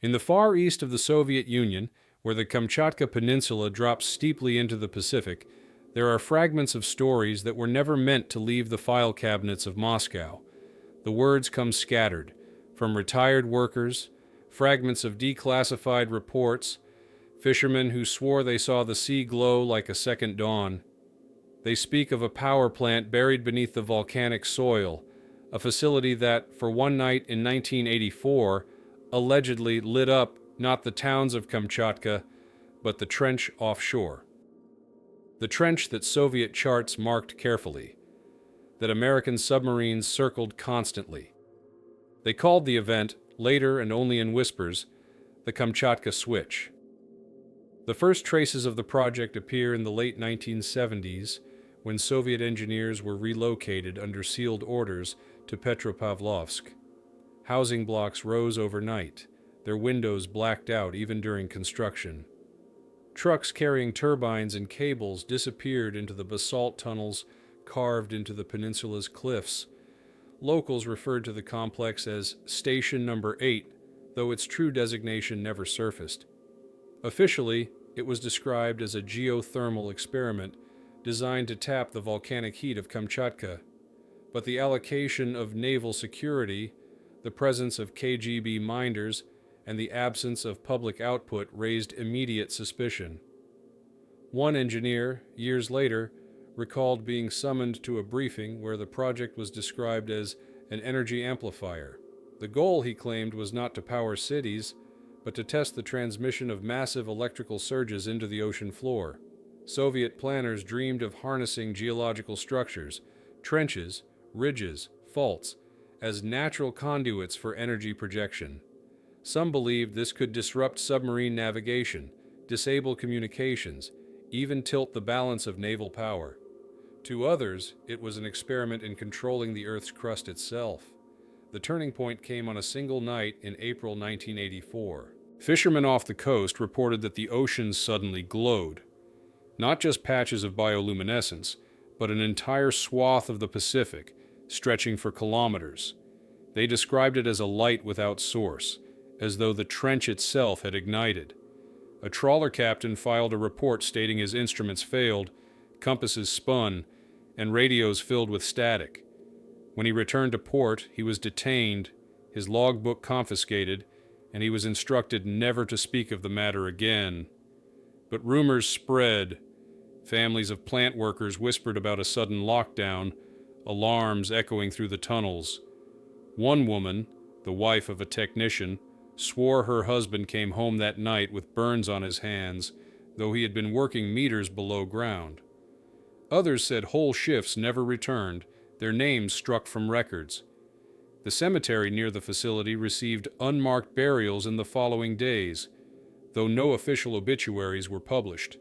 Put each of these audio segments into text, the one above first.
In the far east of the Soviet Union, where the Kamchatka Peninsula drops steeply into the Pacific, there are fragments of stories that were never meant to leave the file cabinets of Moscow. The words come scattered, from retired workers, fragments of declassified reports, fishermen who swore they saw the sea glow like a second dawn. They speak of a power plant buried beneath the volcanic soil, a facility that, for one night in 1984, allegedly lit up not the towns of Kamchatka, but the trench offshore. The trench that Soviet charts marked carefully, that American submarines circled constantly. They called the event, later and only in whispers, the Kamchatka Switch. The first traces of the project appear in the late 1970s, when Soviet engineers were relocated under sealed orders to Petropavlovsk. Housing blocks rose overnight, their windows blacked out even during construction. Trucks carrying turbines and cables disappeared into the basalt tunnels carved into the peninsula's cliffs. Locals referred to the complex as Station Number 8, though its true designation never surfaced. Officially, it was described as a geothermal experiment designed to tap the volcanic heat of Kamchatka, but the allocation of naval security, the presence of KGB minders, and the absence of public output raised immediate suspicion. One engineer, years later, recalled being summoned to a briefing where the project was described as an energy amplifier. The goal, he claimed, was not to power cities, but to test the transmission of massive electrical surges into the ocean floor. Soviet planners dreamed of harnessing geological structures, trenches, ridges, faults, as natural conduits for energy projection. Some believed this could disrupt submarine navigation, disable communications, even tilt the balance of naval power. To others, it was an experiment in controlling the Earth's crust itself. The turning point came on a single night in April 1984. Fishermen off the coast reported that the oceans suddenly glowed. Not just patches of bioluminescence, but an entire swath of the Pacific, stretching for kilometers. They described it as a light without source, as though the trench itself had ignited. A trawler captain filed a report stating his instruments failed, compasses spun, and radios filled with static. When he returned to port, he was detained, his logbook confiscated, and he was instructed never to speak of the matter again. But rumors spread. Families of plant workers whispered about a sudden lockdown, alarms echoing through the tunnels. One woman, the wife of a technician, swore her husband came home that night with burns on his hands, though he had been working meters below ground. Others said whole shifts never returned, their names struck from records. The cemetery near the facility received unmarked burials in the following days, though no official obituaries were published.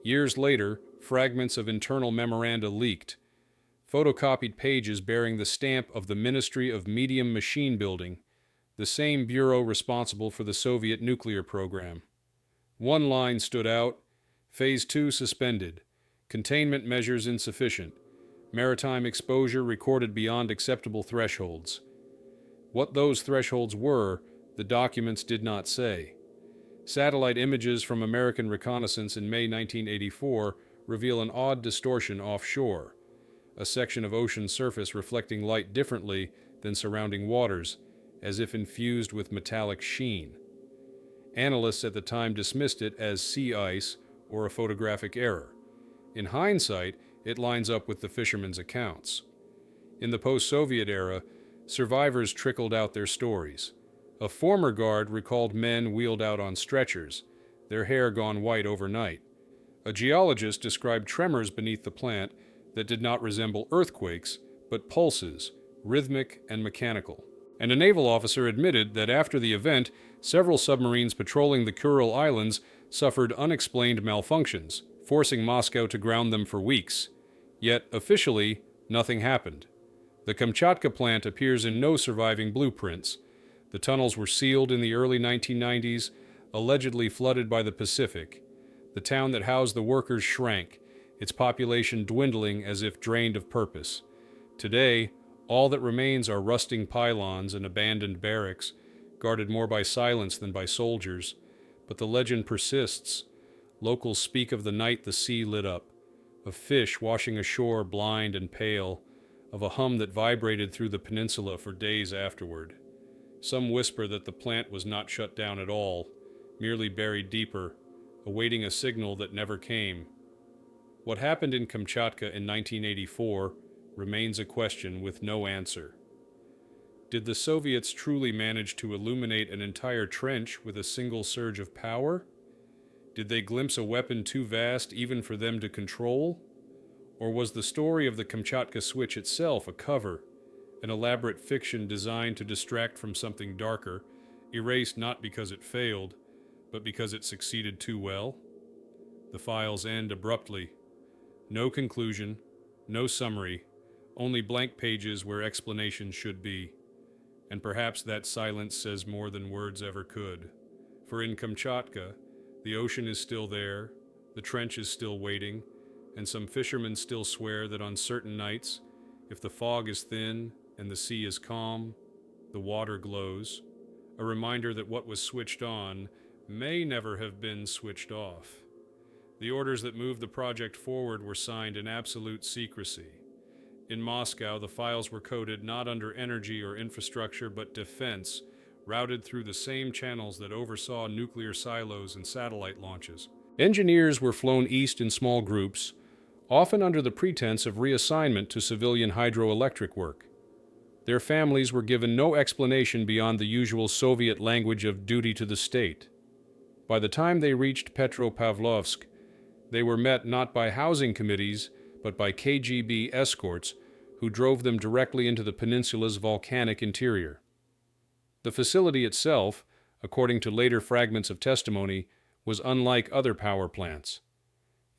Years later, fragments of internal memoranda leaked, photocopied pages bearing the stamp of the Ministry of Medium Machine Building, the same bureau responsible for the Soviet nuclear program. One line stood out: Phase 2 suspended, containment measures insufficient, maritime exposure recorded beyond acceptable thresholds. What those thresholds were, the documents did not say. Satellite images from American reconnaissance in May 1984 reveal an odd distortion offshore, a section of ocean surface reflecting light differently than surrounding waters, as if infused with metallic sheen. Analysts at the time dismissed it as sea ice or a photographic error. In hindsight, it lines up with the fishermen's accounts. In the post-Soviet era, survivors trickled out their stories. A former guard recalled men wheeled out on stretchers, their hair gone white overnight. A geologist described tremors beneath the plant that did not resemble earthquakes, but pulses, rhythmic and mechanical. And a naval officer admitted that after the event, several submarines patrolling the Kuril Islands suffered unexplained malfunctions, forcing Moscow to ground them for weeks. Yet, officially, nothing happened. The Kamchatka plant appears in no surviving blueprints. The tunnels were sealed in the early 1990s, allegedly flooded by the Pacific. The town that housed the workers shrank, its population dwindling as if drained of purpose. Today, all that remains are rusting pylons and abandoned barracks, guarded more by silence than by soldiers, but the legend persists. Locals speak of the night the sea lit up, of fish washing ashore blind and pale, of a hum that vibrated through the peninsula for days afterward. Some whisper that the plant was not shut down at all, merely buried deeper, awaiting a signal that never came. What happened in Kamchatka in 1984 remains a question with no answer. Did the Soviets truly manage to illuminate an entire trench with a single surge of power? Did they glimpse a weapon too vast even for them to control? Or was the story of the Kamchatka Switch itself a cover, an elaborate fiction designed to distract from something darker, erased not because it failed, but because it succeeded too well? The files end abruptly. No conclusion, no summary, only blank pages where explanations should be. And perhaps that silence says more than words ever could. For in Kamchatka, the ocean is still there, the trench is still waiting, and some fishermen still swear that on certain nights, if the fog is thin and the sea is calm, the water glows, a reminder that what was switched on may never have been switched off. The orders that moved the project forward were signed in absolute secrecy. In Moscow, the files were coded not under energy or infrastructure but defense, routed through the same channels that oversaw nuclear silos and satellite launches. Engineers were flown east in small groups, often under the pretense of reassignment to civilian hydroelectric work. Their families were given no explanation beyond the usual Soviet language of duty to the state. By the time they reached Petropavlovsk, they were met not by housing committees, but by KGB escorts who drove them directly into the peninsula's volcanic interior. The facility itself, according to later fragments of testimony, was unlike other power plants.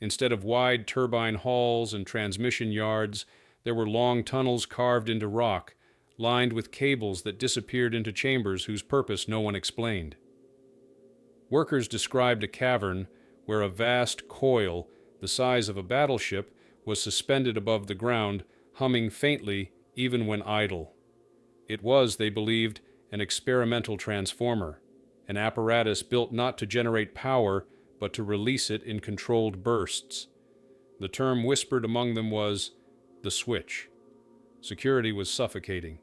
Instead of wide turbine halls and transmission yards, there were long tunnels carved into rock, lined with cables that disappeared into chambers whose purpose no one explained. Workers described a cavern where a vast coil, the size of a battleship, was suspended above the ground, humming faintly even when idle. It was, they believed, an experimental transformer, an apparatus built not to generate power, but to release it in controlled bursts. The term whispered among them was the switch. Security was suffocating.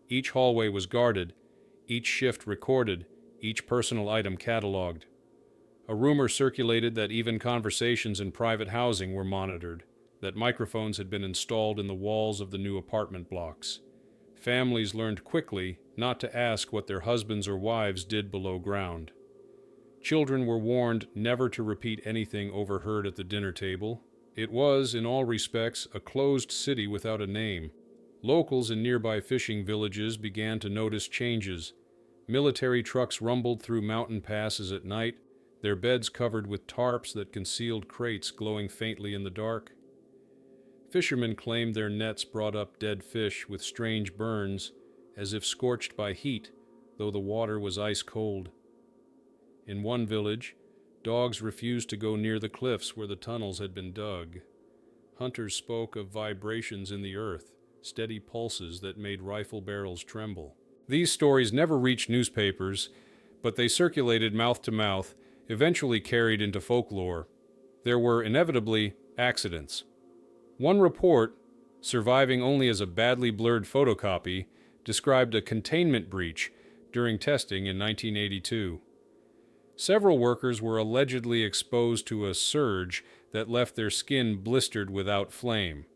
Each hallway was guarded, each shift recorded, each personal item cataloged. A rumor circulated that even conversations in private housing were monitored, that microphones had been installed in the walls of the new apartment blocks. Families learned quickly not to ask what their husbands or wives did below ground. Children were warned never to repeat anything overheard at the dinner table. It was, in all respects, a closed city without a name. Locals in nearby fishing villages began to notice changes. Military trucks rumbled through mountain passes at night, their beds covered with tarps that concealed crates glowing faintly in the dark. Fishermen claimed their nets brought up dead fish with strange burns, as if scorched by heat, though the water was ice cold. In one village, dogs refused to go near the cliffs where the tunnels had been dug. Hunters spoke of vibrations in the earth, steady pulses that made rifle barrels tremble. These stories never reached newspapers, but they circulated mouth to mouth, eventually carried into folklore. There were inevitably accidents. One report, surviving only as a badly blurred photocopy, described a containment breach during testing in 1982. Several workers were allegedly exposed to a surge that left their skin blistered without flame.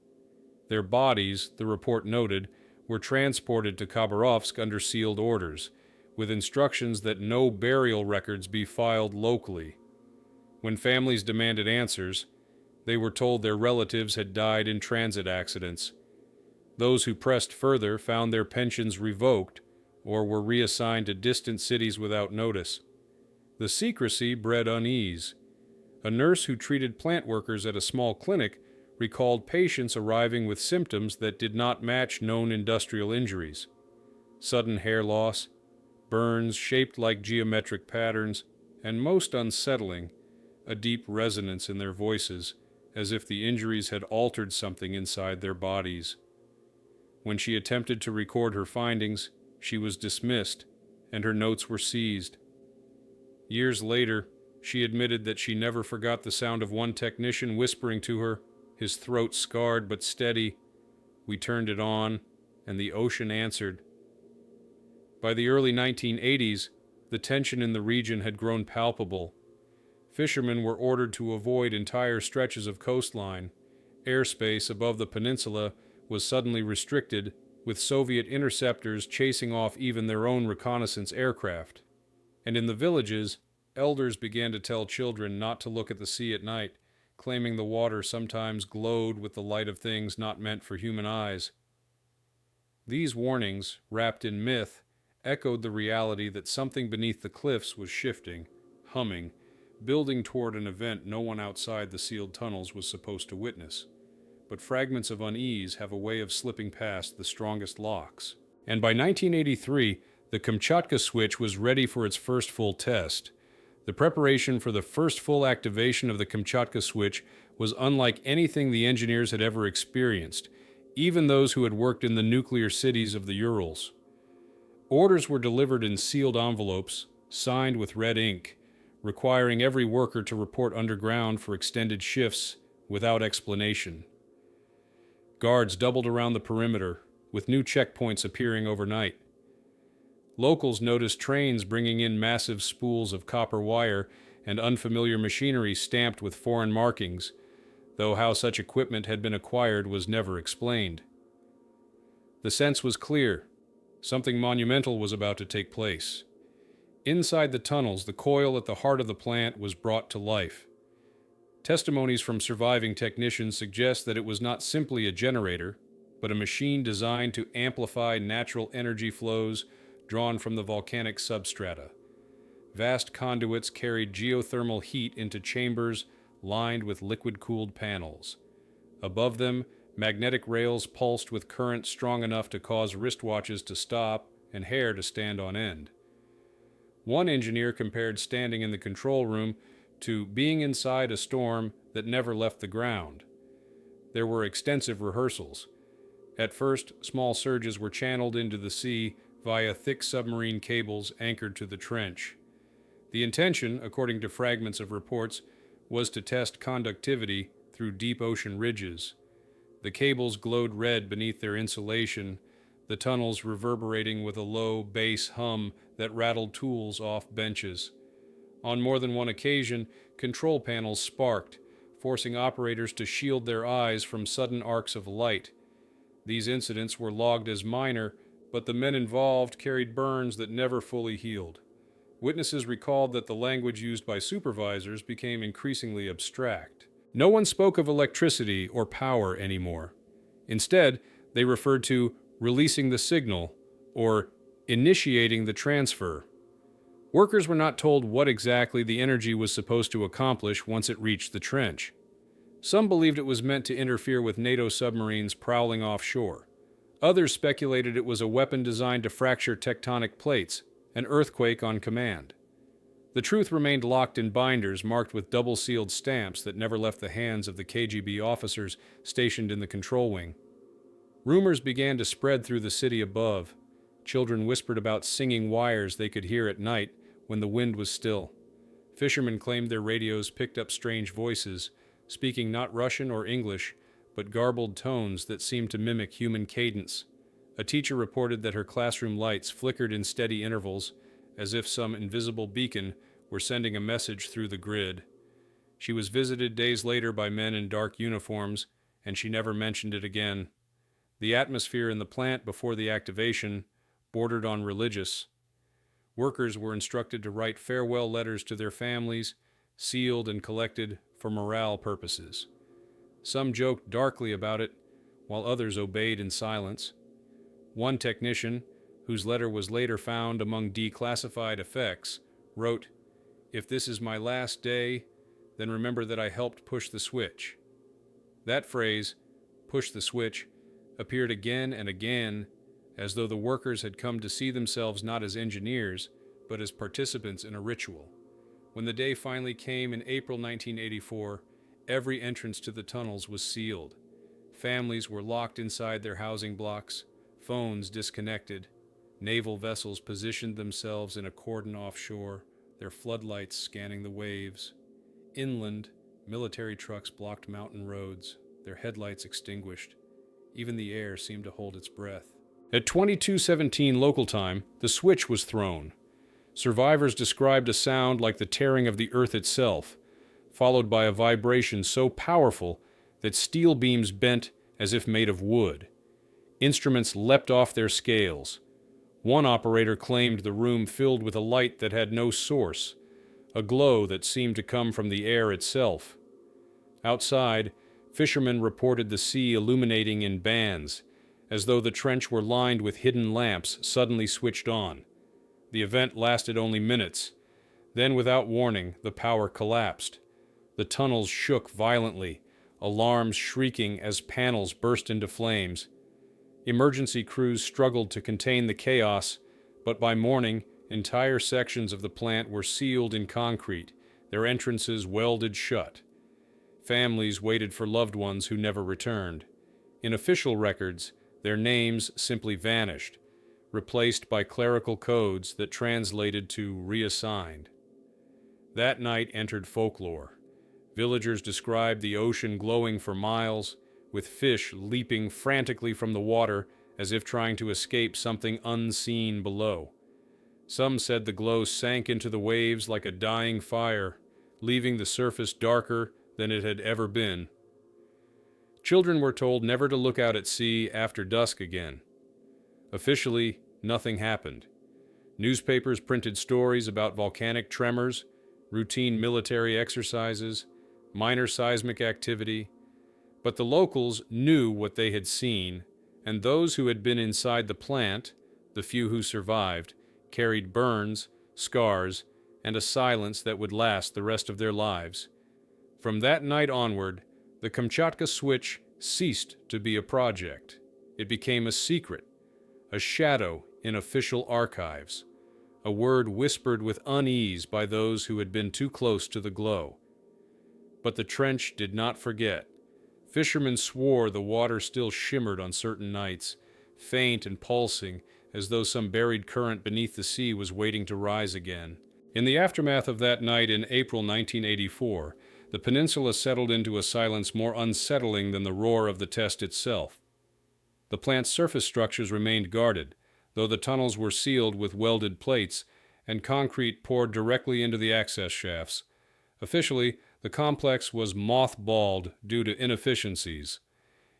Their bodies, the report noted, were transported to Khabarovsk under sealed orders, with instructions that no burial records be filed locally. When families demanded answers, they were told their relatives had died in transit accidents. Those who pressed further found their pensions revoked or were reassigned to distant cities without notice. The secrecy bred unease. A nurse who treated plant workers at a small clinic recalled patients arriving with symptoms that did not match known industrial injuries. Sudden hair loss, burns shaped like geometric patterns, and most unsettling, a deep resonance in their voices, as if the injuries had altered something inside their bodies. When she attempted to record her findings, she was dismissed, and her notes were seized. Years later, she admitted that she never forgot the sound of one technician whispering to her, his throat scarred but steady, "We turned it on, and the ocean answered." By the early 1980s, the tension in the region had grown palpable. Fishermen were ordered to avoid entire stretches of coastline. Airspace above the peninsula was suddenly restricted, with Soviet interceptors chasing off even their own reconnaissance aircraft. And in the villages, elders began to tell children not to look at the sea at night, claiming the water sometimes glowed with the light of things not meant for human eyes. These warnings, wrapped in myth, echoed the reality that something beneath the cliffs was shifting, humming, building toward an event no one outside the sealed tunnels was supposed to witness. But fragments of unease have a way of slipping past the strongest locks. And by 1983, the Kamchatka switch was ready for its first full test. The preparation for the first full activation of the Kamchatka switch was unlike anything the engineers had ever experienced, even those who had worked in the nuclear cities of the Urals. Orders were delivered in sealed envelopes, signed with red ink, requiring every worker to report underground for extended shifts without explanation. Guards doubled around the perimeter, with new checkpoints appearing overnight. Locals noticed trains bringing in massive spools of copper wire and unfamiliar machinery stamped with foreign markings, though how such equipment had been acquired was never explained. The sense was clear. Something monumental was about to take place. Inside the tunnels, the coil at the heart of the plant was brought to life. Testimonies from surviving technicians suggest that it was not simply a generator, but a machine designed to amplify natural energy flows drawn from the volcanic substrata. Vast conduits carried geothermal heat into chambers lined with liquid-cooled panels. Above them, magnetic rails pulsed with current strong enough to cause wristwatches to stop and hair to stand on end. One engineer compared standing in the control room to being inside a storm that never left the ground. There were extensive rehearsals. At first, small surges were channeled into the sea via thick submarine cables anchored to the trench. The intention, according to fragments of reports, was to test conductivity through deep ocean ridges. The cables glowed red beneath their insulation, the tunnels reverberating with a low bass hum that rattled tools off benches. On more than one occasion, control panels sparked, forcing operators to shield their eyes from sudden arcs of light. These incidents were logged as minor, but the men involved carried burns that never fully healed. Witnesses recalled that the language used by supervisors became increasingly abstract. No one spoke of electricity or power anymore. Instead, they referred to releasing the signal or initiating the transfer. Workers were not told what exactly the energy was supposed to accomplish once it reached the trench. Some believed it was meant to interfere with NATO submarines prowling offshore. Others speculated it was a weapon designed to fracture tectonic plates, an earthquake on command. The truth remained locked in binders marked with double-sealed stamps that never left the hands of the KGB officers stationed in the control wing. Rumors began to spread through the city above. Children whispered about singing wires they could hear at night when the wind was still. Fishermen claimed their radios picked up strange voices, speaking not Russian or English, but garbled tones that seemed to mimic human cadence. A teacher reported that her classroom lights flickered in steady intervals, as if some invisible beacon were sending a message through the grid. She was visited days later by men in dark uniforms, and she never mentioned it again. The atmosphere in the plant before the activation bordered on religious. Workers were instructed to write farewell letters to their families, sealed and collected for morale purposes. Some joked darkly about it, while others obeyed in silence. One technician, whose letter was later found among declassified effects, wrote, "If this is my last day, then remember that I helped push the switch." That phrase, "push the switch," appeared again and again, as though the workers had come to see themselves not as engineers, but as participants in a ritual. When the day finally came in April 1984, every entrance to the tunnels was sealed. Families were locked inside their housing blocks, phones disconnected. Naval vessels positioned themselves in a cordon offshore, their floodlights scanning the waves. Inland, military trucks blocked mountain roads, their headlights extinguished. Even the air seemed to hold its breath. At 22:17 local time, the switch was thrown. Survivors described a sound like the tearing of the earth itself, followed by a vibration so powerful that steel beams bent as if made of wood. Instruments leapt off their scales. One operator claimed the room filled with a light that had no source, a glow that seemed to come from the air itself. Outside, fishermen reported the sea illuminating in bands, as though the trench were lined with hidden lamps suddenly switched on. The event lasted only minutes. Then, without warning, the power collapsed. The tunnels shook violently, alarms shrieking as panels burst into flames. Emergency crews struggled to contain the chaos, but by morning, entire sections of the plant were sealed in concrete, their entrances welded shut. Families waited for loved ones who never returned. In official records, their names simply vanished, replaced by clerical codes that translated to reassigned. That night entered folklore. Villagers described the ocean glowing for miles, with fish leaping frantically from the water as if trying to escape something unseen below. Some said the glow sank into the waves like a dying fire, leaving the surface darker than it had ever been. Children were told never to look out at sea after dusk again. Officially, nothing happened. Newspapers printed stories about volcanic tremors, routine military exercises, minor seismic activity, but the locals knew what they had seen, and those who had been inside the plant, the few who survived, carried burns, scars, and a silence that would last the rest of their lives. From that night onward, the Kamchatka switch ceased to be a project. It became a secret, a shadow in official archives, a word whispered with unease by those who had been too close to the glow. But the trench did not forget. Fishermen swore the water still shimmered on certain nights, faint and pulsing, as though some buried current beneath the sea was waiting to rise again. In the aftermath of that night in April 1984, the peninsula settled into a silence more unsettling than the roar of the test itself. The plant's surface structures remained guarded, though the tunnels were sealed with welded plates, and concrete poured directly into the access shafts. Officially, the complex was mothballed due to inefficiencies.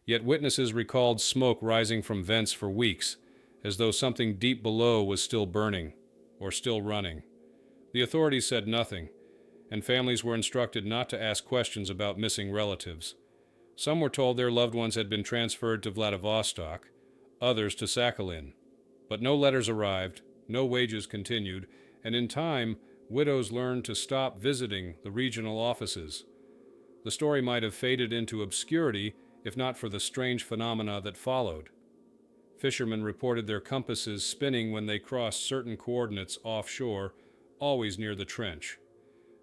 Yet witnesses recalled smoke rising from vents for weeks, as though something deep below was still burning, or still running. The authorities said nothing, and families were instructed not to ask questions about missing relatives. Some were told their loved ones had been transferred to Vladivostok, others to Sakhalin. But no letters arrived, no wages continued, and in time, widows learned to stop visiting the regional offices. The story might have faded into obscurity if not for the strange phenomena that followed. Fishermen reported their compasses spinning when they crossed certain coordinates offshore, always near the trench.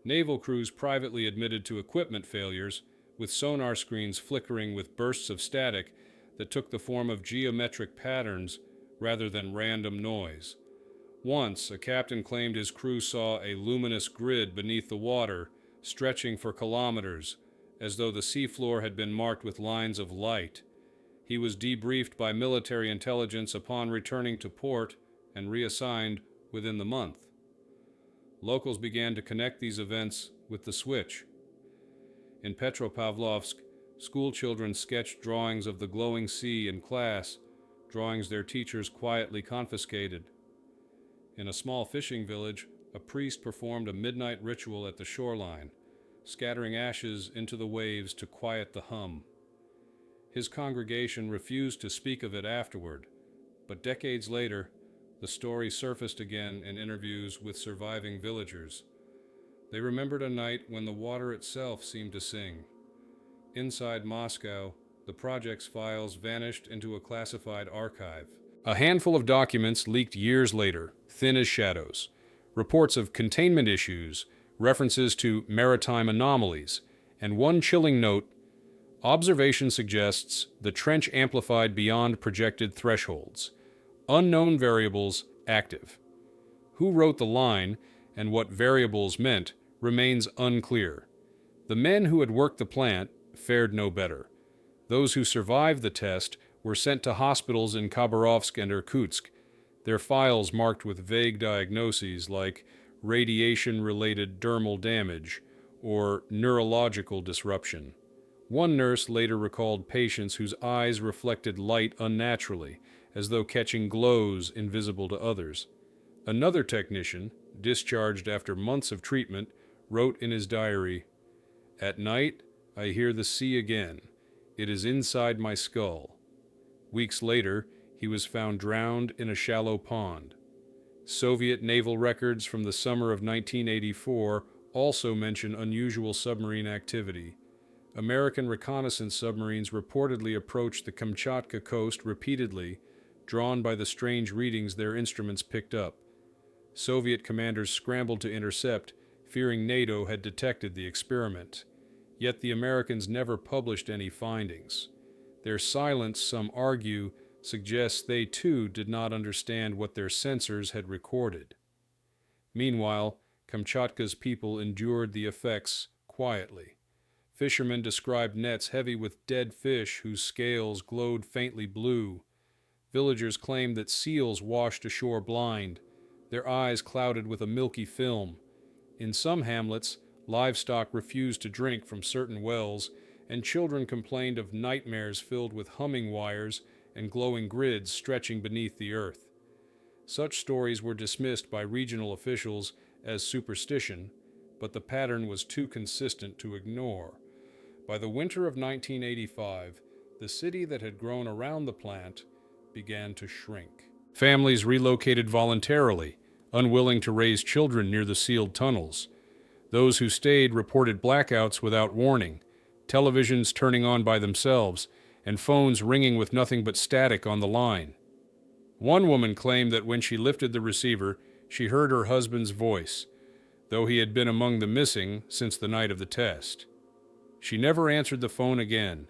Naval crews privately admitted to equipment failures, with sonar screens flickering with bursts of static that took the form of geometric patterns rather than random noise. Once, a captain claimed his crew saw a luminous grid beneath the water, stretching for kilometers, as though the seafloor had been marked with lines of light. He was debriefed by military intelligence upon returning to port and reassigned within the month. Locals began to connect these events with the switch. In Petropavlovsk, school children sketched drawings of the glowing sea in class, drawings their teachers quietly confiscated. In a small fishing village, a priest performed a midnight ritual at the shoreline, scattering ashes into the waves to quiet the hum. His congregation refused to speak of it afterward, but decades later, the story surfaced again in interviews with surviving villagers. They remembered a night when the water itself seemed to sing. Inside Moscow, the project's files vanished into a classified archive. A handful of documents leaked years later, thin as shadows. Reports of containment issues, references to maritime anomalies, and one chilling note: observation suggests the trench amplified beyond projected thresholds. Unknown variables active. Who wrote the line and what variables meant remains unclear. The men who had worked the plant fared no better. Those who survived the test were sent to hospitals in Khabarovsk and Irkutsk, their files marked with vague diagnoses like radiation-related dermal damage or neurological disruption. One nurse later recalled patients whose eyes reflected light unnaturally, as though catching glows invisible to others. Another technician, discharged after months of treatment, wrote in his diary, "At night, I hear the sea again. It is inside my skull." Weeks later, he was found drowned in a shallow pond. Soviet naval records from the summer of 1984 also mention unusual submarine activity. American reconnaissance submarines reportedly approached the Kamchatka coast repeatedly, drawn by the strange readings their instruments picked up. Soviet commanders scrambled to intercept, fearing NATO had detected the experiment. Yet the Americans never published any findings. Their silence, some argue, suggests they too did not understand what their sensors had recorded. Meanwhile, Kamchatka's people endured the effects quietly. Fishermen described nets heavy with dead fish whose scales glowed faintly blue. Villagers claimed that seals washed ashore blind, their eyes clouded with a milky film. In some hamlets, livestock refused to drink from certain wells, and children complained of nightmares filled with humming wires and glowing grids stretching beneath the earth. Such stories were dismissed by regional officials as superstition, but the pattern was too consistent to ignore. By the winter of 1985, the city that had grown around the plant began to shrink. Families relocated voluntarily, unwilling to raise children near the sealed tunnels. Those who stayed reported blackouts without warning, televisions turning on by themselves, and phones ringing with nothing but static on the line. One woman claimed that when she lifted the receiver, she heard her husband's voice, though he had been among the missing since the night of the test. She never answered the phone again.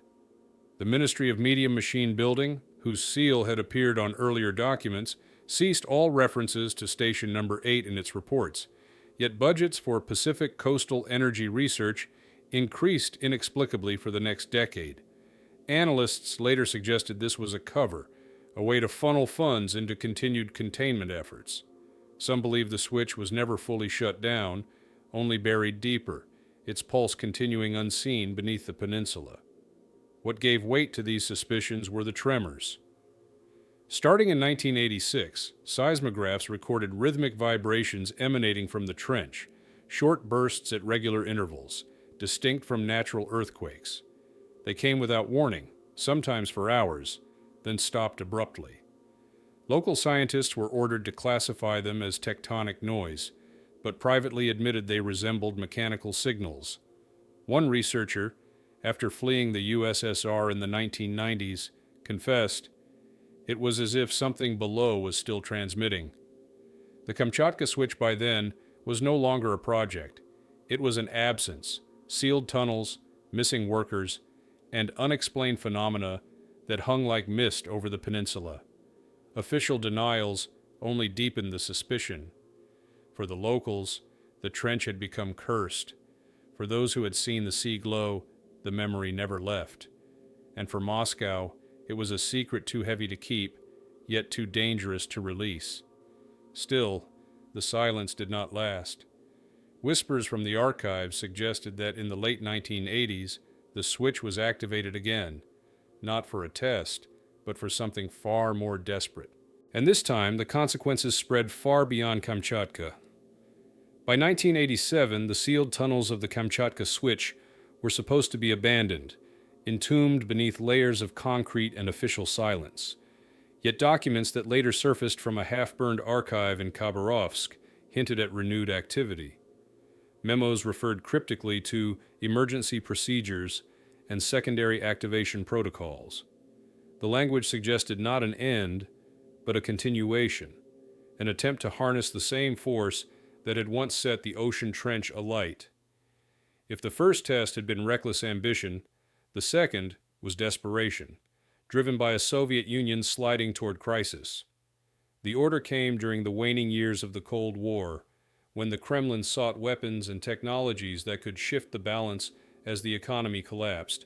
The Ministry of Medium Machine Building, whose seal had appeared on earlier documents, ceased all references to Station Number 8 in its reports, yet budgets for Pacific coastal energy research increased inexplicably for the next decade. Analysts later suggested this was a cover, a way to funnel funds into continued containment efforts. Some believe the switch was never fully shut down, only buried deeper, its pulse continuing unseen beneath the peninsula. What gave weight to these suspicions were the tremors. Starting in 1986, seismographs recorded rhythmic vibrations emanating from the trench, short bursts at regular intervals, distinct from natural earthquakes. They came without warning, sometimes for hours, then stopped abruptly. Local scientists were ordered to classify them as tectonic noise, but privately admitted they resembled mechanical signals. One researcher, after fleeing the USSR in the 1990s, confessed, "It was as if something below was still transmitting." The Kamchatka Switch by then was no longer a project. It was an absence, sealed tunnels, missing workers, and unexplained phenomena that hung like mist over the peninsula. Official denials only deepened the suspicion. For the locals, the trench had become cursed. For those who had seen the sea glow, the memory never left. And for Moscow, it was a secret too heavy to keep, yet too dangerous to release. Still, the silence did not last. Whispers from the archives suggested that in the late 1980s, the switch was activated again, not for a test, but for something far more desperate. And this time, the consequences spread far beyond Kamchatka. By 1987, the sealed tunnels of the Kamchatka Switch were supposed to be abandoned, entombed beneath layers of concrete and official silence. Yet documents that later surfaced from a half-burned archive in Khabarovsk hinted at renewed activity. Memos referred cryptically to emergency procedures and secondary activation protocols. The language suggested not an end, but a continuation, an attempt to harness the same force that had once set the ocean trench alight. If the first test had been reckless ambition, the second was desperation, driven by a Soviet Union sliding toward crisis. The order came during the waning years of the Cold War, when the Kremlin sought weapons and technologies that could shift the balance as the economy collapsed.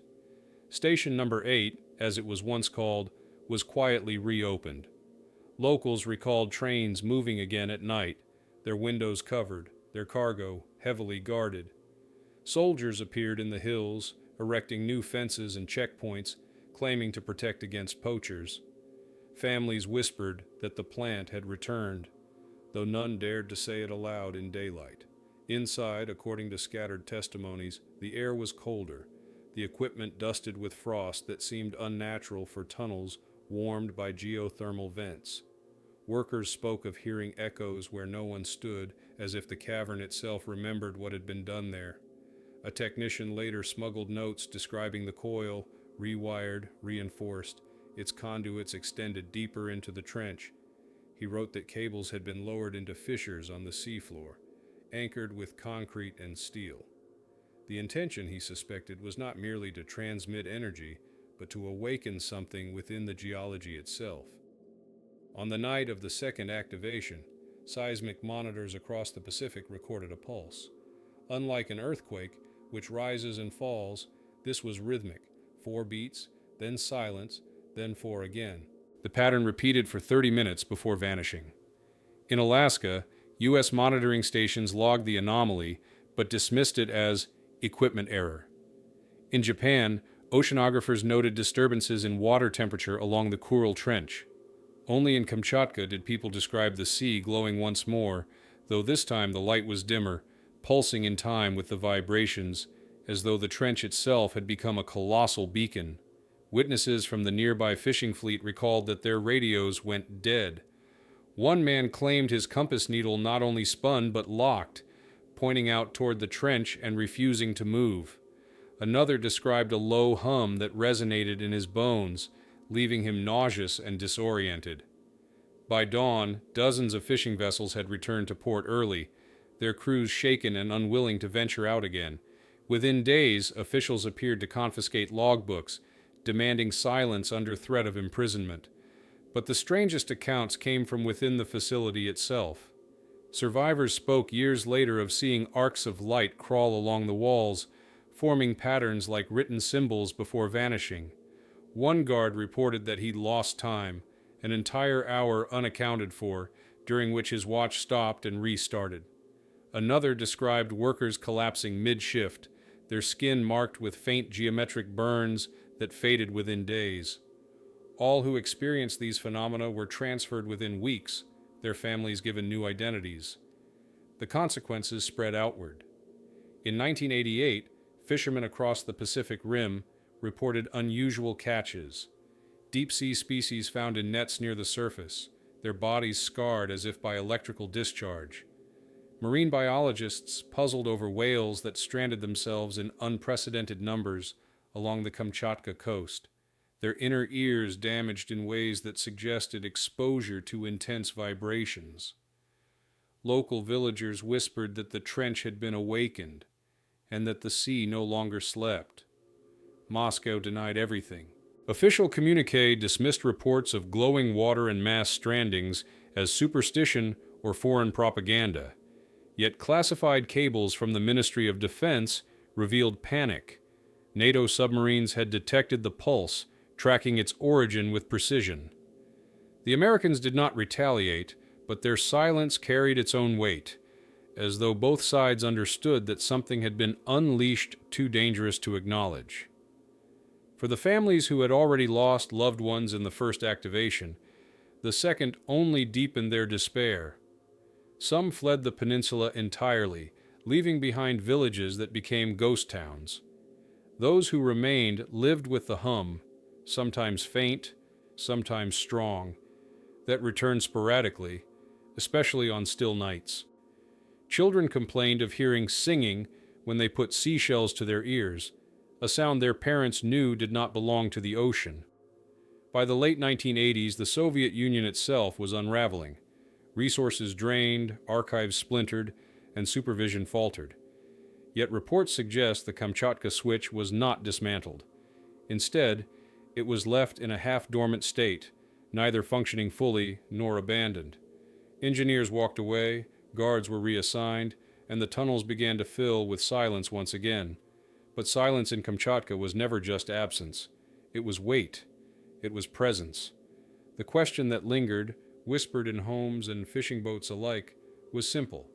Station Number 8, as it was once called, was quietly reopened. Locals recalled trains moving again at night, their windows covered, their cargo heavily guarded. Soldiers appeared in the hills, erecting new fences and checkpoints, claiming to protect against poachers. Families whispered that the plant had returned, though none dared to say it aloud in daylight. Inside, according to scattered testimonies, the air was colder, the equipment dusted with frost that seemed unnatural for tunnels warmed by geothermal vents. Workers spoke of hearing echoes where no one stood, as if the cavern itself remembered what had been done there. A technician later smuggled notes describing the coil, rewired, reinforced, its conduits extended deeper into the trench. He wrote that cables had been lowered into fissures on the seafloor, anchored with concrete and steel. The intention, he suspected, was not merely to transmit energy, but to awaken something within the geology itself. On the night of the second activation, seismic monitors across the Pacific recorded a pulse. Unlike an earthquake, which rises and falls, this was rhythmic, 4 beats, then silence, then 4 again. The pattern repeated for 30 minutes before vanishing. In Alaska, U.S. monitoring stations logged the anomaly, but dismissed it as equipment error. In Japan, oceanographers noted disturbances in water temperature along the Kuril Trench. Only in Kamchatka did people describe the sea glowing once more, though this time the light was dimmer, pulsing in time with the vibrations, as though the trench itself had become a colossal beacon. Witnesses from the nearby fishing fleet recalled that their radios went dead. One man claimed his compass needle not only spun but locked, pointing out toward the trench and refusing to move. Another described a low hum that resonated in his bones, leaving him nauseous and disoriented. By dawn, dozens of fishing vessels had returned to port early, their crews shaken and unwilling to venture out again. Within days, officials appeared to confiscate logbooks, demanding silence under threat of imprisonment. But the strangest accounts came from within the facility itself. Survivors spoke years later of seeing arcs of light crawl along the walls, forming patterns like written symbols before vanishing. One guard reported that he'd lost time, an entire hour unaccounted for, during which his watch stopped and restarted. Another described workers collapsing mid-shift, their skin marked with faint geometric burns that faded within days. All who experienced these phenomena were transferred within weeks, their families given new identities. The consequences spread outward. In 1988, fishermen across the Pacific Rim reported unusual catches. Deep-sea species found in nets near the surface, their bodies scarred as if by electrical discharge. Marine biologists puzzled over whales that stranded themselves in unprecedented numbers along the Kamchatka coast, their inner ears damaged in ways that suggested exposure to intense vibrations. Local villagers whispered that the trench had been awakened, and that the sea no longer slept. Moscow denied everything. Official communiqué dismissed reports of glowing water and mass strandings as superstition or foreign propaganda. Yet classified cables from the Ministry of Defense revealed panic. NATO submarines had detected the pulse, tracking its origin with precision. The Americans did not retaliate, but their silence carried its own weight, as though both sides understood that something had been unleashed too dangerous to acknowledge. For the families who had already lost loved ones in the first activation, the second only deepened their despair. Some fled the peninsula entirely, leaving behind villages that became ghost towns. Those who remained lived with the hum, sometimes faint, sometimes strong, that returned sporadically, especially on still nights. Children complained of hearing singing when they put seashells to their ears, a sound their parents knew did not belong to the ocean. By the late 1980s, the Soviet Union itself was unraveling. Resources drained, archives splintered, and supervision faltered. Yet reports suggest the Kamchatka Switch was not dismantled. Instead, it was left in a half-dormant state, neither functioning fully nor abandoned. Engineers walked away, guards were reassigned, and the tunnels began to fill with silence once again. But silence in Kamchatka was never just absence. It was weight. It was presence. The question that lingered, whispered in homes and fishing boats alike, was simple.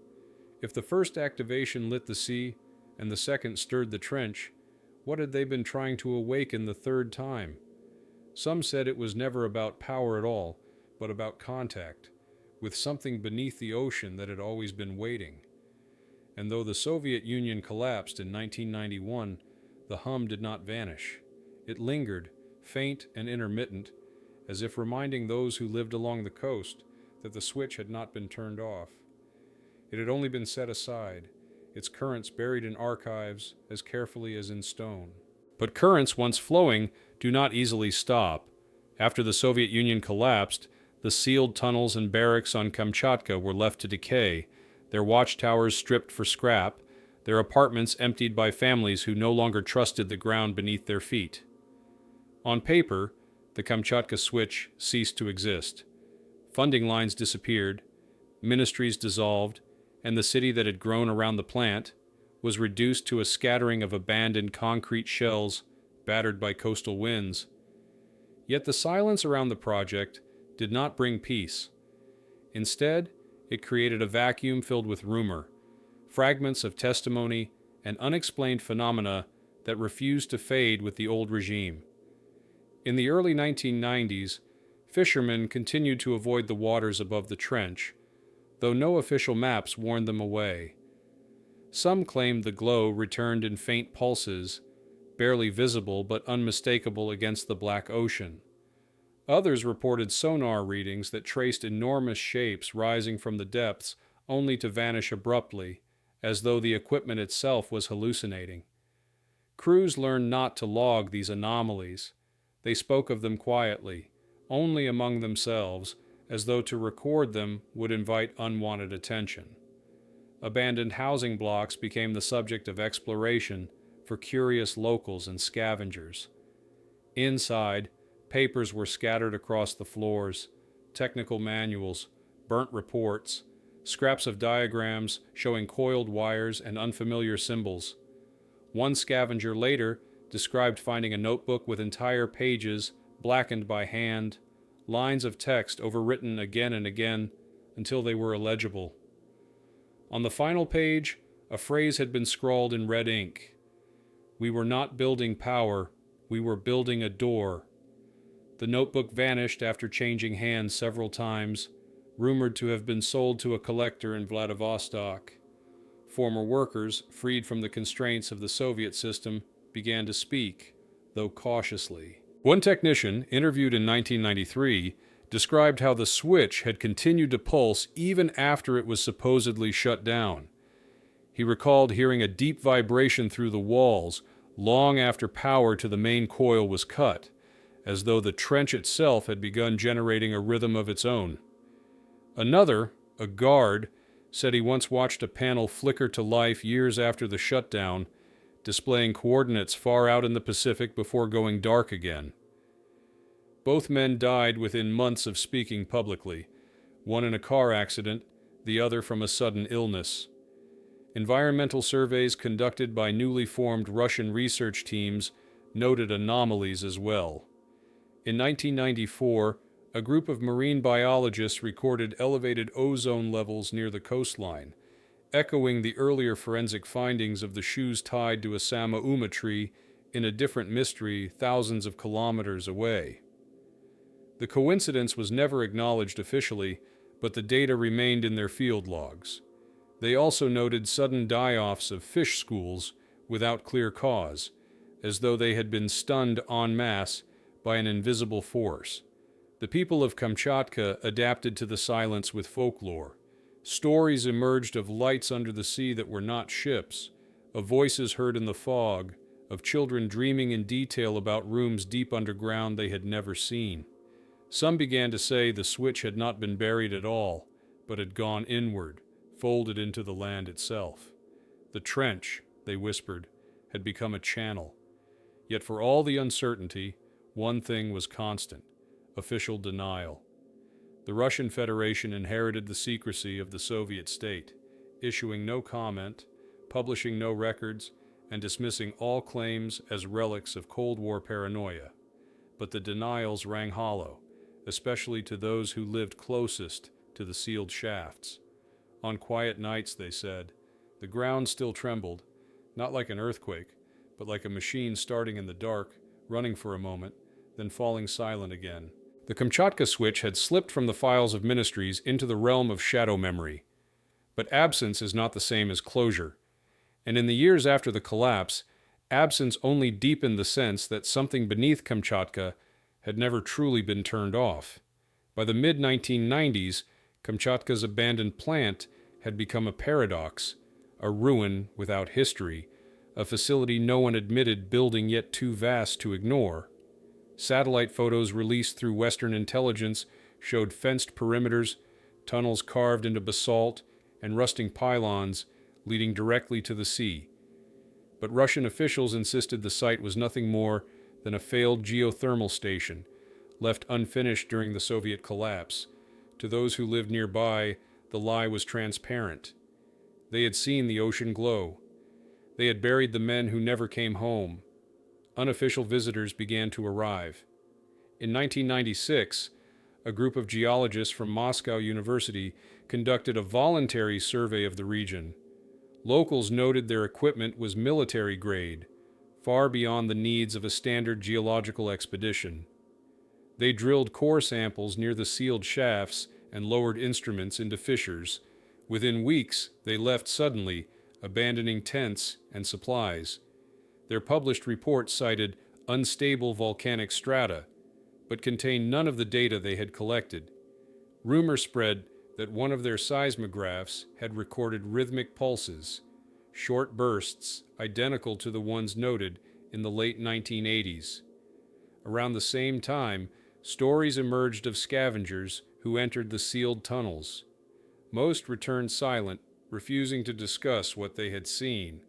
If the first activation lit the sea, and the second stirred the trench, what had they been trying to awaken the third time? Some said it was never about power at all, but about contact, with something beneath the ocean that had always been waiting. And though the Soviet Union collapsed in 1991, the hum did not vanish. It lingered, faint and intermittent, as if reminding those who lived along the coast that the switch had not been turned off. It had only been set aside, its currents buried in archives as carefully as in stone. But currents, once flowing, do not easily stop. After the Soviet Union collapsed, the sealed tunnels and barracks on Kamchatka were left to decay, their watchtowers stripped for scrap, their apartments emptied by families who no longer trusted the ground beneath their feet. On paper, the Kamchatka switch ceased to exist. Funding lines disappeared, ministries dissolved, and the city that had grown around the plant was reduced to a scattering of abandoned concrete shells battered by coastal winds. Yet the silence around the project did not bring peace. Instead, it created a vacuum filled with rumor, fragments of testimony, and unexplained phenomena that refused to fade with the old regime. In the early 1990s, fishermen continued to avoid the waters above the trench, though no official maps warned them away. Some claimed the glow returned in faint pulses, barely visible but unmistakable against the black ocean. Others reported sonar readings that traced enormous shapes rising from the depths only to vanish abruptly, as though the equipment itself was hallucinating. Crews learned not to log these anomalies. They spoke of them quietly, only among themselves, as though to record them would invite unwanted attention. Abandoned housing blocks became the subject of exploration for curious locals and scavengers. Inside, papers were scattered across the floors, technical manuals, burnt reports, scraps of diagrams showing coiled wires and unfamiliar symbols. One scavenger later described finding a notebook with entire pages blackened by hand, lines of text overwritten again and again until they were illegible. On the final page, a phrase had been scrawled in red ink. "We were not building power, we were building a door." The notebook vanished after changing hands several times, rumored to have been sold to a collector in Vladivostok. Former workers, freed from the constraints of the Soviet system, began to speak, though cautiously. One technician, interviewed in 1993, described how the switch had continued to pulse even after it was supposedly shut down. He recalled hearing a deep vibration through the walls long after power to the main coil was cut, as though the trench itself had begun generating a rhythm of its own. Another, a guard, said he once watched a panel flicker to life years after the shutdown, displaying coordinates far out in the Pacific before going dark again. Both men died within months of speaking publicly, one in a car accident, the other from a sudden illness. Environmental surveys conducted by newly formed Russian research teams noted anomalies as well. In 1994, a group of marine biologists recorded elevated ozone levels near the coastline, echoing the earlier forensic findings of the shoes tied to a Sama-uma tree in a different mystery thousands of kilometers away. The coincidence was never acknowledged officially, but the data remained in their field logs. They also noted sudden die-offs of fish schools without clear cause, as though they had been stunned en masse by an invisible force. The people of Kamchatka adapted to the silence with folklore. Stories emerged of lights under the sea that were not ships, of voices heard in the fog, of children dreaming in detail about rooms deep underground they had never seen. Some began to say the switch had not been buried at all, but had gone inward, folded into the land itself. The trench, they whispered, had become a channel. Yet for all the uncertainty, one thing was constant: Official denial. The Russian Federation inherited the secrecy of the Soviet state, issuing no comment, publishing no records, and dismissing all claims as relics of Cold War paranoia. But the denials rang hollow, especially to those who lived closest to the sealed shafts. On quiet nights, they said, the ground still trembled, not like an earthquake, but like a machine starting in the dark, running for a moment, then falling silent again. The Kamchatka switch had slipped from the files of ministries into the realm of shadow memory. But absence is not the same as closure. And in the years after the collapse, absence only deepened the sense that something beneath Kamchatka had never truly been turned off. By the mid-1990s, Kamchatka's abandoned plant had become a paradox, a ruin without history, a facility no one admitted building yet too vast to ignore. Satellite photos released through Western intelligence showed fenced perimeters, tunnels carved into basalt, and rusting pylons leading directly to the sea. But Russian officials insisted the site was nothing more than a failed geothermal station, left unfinished during the Soviet collapse. To those who lived nearby, the lie was transparent. They had seen the ocean glow. They had buried the men who never came home. Unofficial visitors began to arrive. In 1996, a group of geologists from Moscow University conducted a voluntary survey of the region. Locals noted their equipment was military grade, far beyond the needs of a standard geological expedition. They drilled core samples near the sealed shafts and lowered instruments into fissures. Within weeks, they left suddenly, abandoning tents and supplies. Their published report cited unstable volcanic strata, but contained none of the data they had collected. Rumor spread that one of their seismographs had recorded rhythmic pulses, short bursts identical to the ones noted in the late 1980s. Around the same time, stories emerged of scavengers who entered the sealed tunnels. Most returned silent, refusing to discuss what they had seen.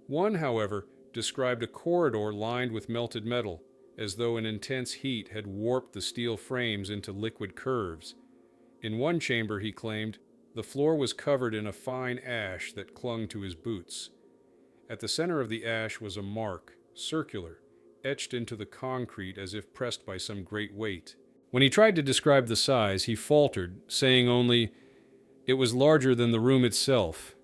One, however, described a corridor lined with melted metal, as though an intense heat had warped the steel frames into liquid curves. In one chamber, he claimed, the floor was covered in a fine ash that clung to his boots. At the center of the ash was a mark, circular, etched into the concrete as if pressed by some great weight. When he tried to describe the size, he faltered, saying only, it was larger than the room itself.